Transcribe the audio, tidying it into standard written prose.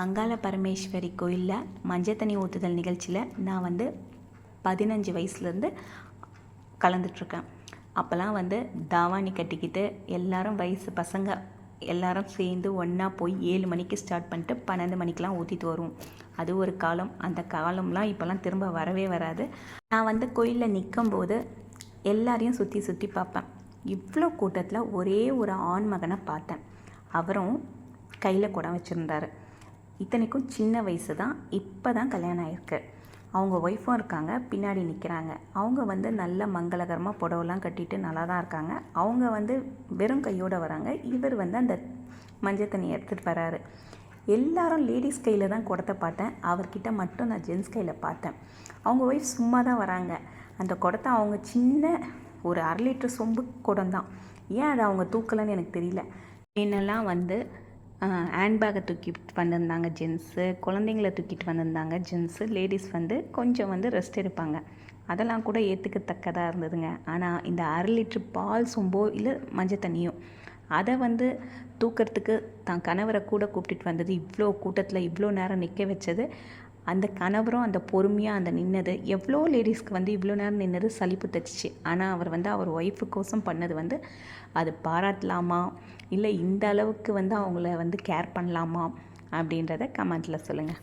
அங்காள பரமேஸ்வரி கோயிலில் மஞ்சள் தண்ணி ஊற்றுதல் நிகழ்ச்சியில் நான் 15 வயசுலேருந்து கலந்துட்ருக்கேன். அப்போல்லாம் தாவாணி கட்டிக்கிட்டு எல்லாரும் வயசு பசங்க எல்லாரும் சேர்ந்து ஒன்றா போய் 7 மணிக்கு ஸ்டார்ட் பண்ணிட்டு 12 மணிக்கெலாம் ஊற்றிட்டு வருவோம். அது ஒரு காலம். அந்த காலம்லாம் இப்போல்லாம் திரும்ப வரவே வராது. நான் கோயிலில் நிற்கும்போது எல்லாரையும் சுற்றி சுற்றி பார்ப்பேன். இவ்வளோ கூட்டத்தில் ஒரே ஒரு ஆண் மகனை பார்த்தேன். அவரும் கையில் குடம் வச்சுருந்தார். இத்தனைக்கும் சின்ன வயசு தான். இப்போ தான் கல்யாணம் ஆகிருக்கு. அவங்க ஒய்ஃபும் இருக்காங்க, பின்னாடி நிற்கிறாங்க. அவங்க நல்ல மங்களகரமாக புடவெல்லாம் கட்டிட்டு நல்லா தான் இருக்காங்க. அவங்க வெறும் கையோடு வராங்க. இவர் அந்த மஞ்சள் தண்ணி எடுத்துகிட்டு வராரு. எல்லாரும் லேடிஸ் கையில் தான் குடத்தை பார்த்தேன். அவர்கிட்ட மட்டும் நான் ஜென்ஸ் கையில் பார்த்தேன். அவங்க ஒய்ஃப் சும்மா தான் வராங்க. அந்த குடத்தை அவங்க சின்ன ஒரு 1/2 லிட்டர் சொம்பு குடம் தான். ஏன் அதை அவங்க தூக்கலைன்னு எனக்கு தெரியல. என்னெல்லாம் ஹேண்ட்பேக்கை தூக்கிட்டு வந்திருந்தாங்க ஜென்ஸு, குழந்தைங்கள தூக்கிட்டு வந்திருந்தாங்க ஜென்ஸு. லேடிஸ் கொஞ்சம் ரெஸ்ட் எடுப்பாங்க. அதெல்லாம் கூட ஏற்றுக்கத்தக்கதாக இருந்ததுங்க. ஆனால் இந்த 1/2 லிட்டர் பால் சொம்போ இல்லை மஞ்சள் தண்ணியும் அதை தூக்கிறதுக்கு தான் கணவரை கூட கூப்பிட்டுட்டு வந்தது, இவ்வளோ கூட்டத்தில் இவ்வளோ நேரம் நிற்க வச்சது, அந்த கணவரும் அந்த பொறுமையாக நின்னது, எவ்வளோ லேடிஸ்க்கு இவ்வளோ நேரம் நின்னது சலிப்பு தச்சிச்சு. ஆனால் அவர் அவர் ஒய்ஃபுக்கோசம் பண்ணது அது பாராட்டலாமா இல்லை இந்த அளவுக்கு அவங்கள கேர் பண்ணலாமா அப்படின்றத கமெண்ட்டில் சொல்லுங்கள்.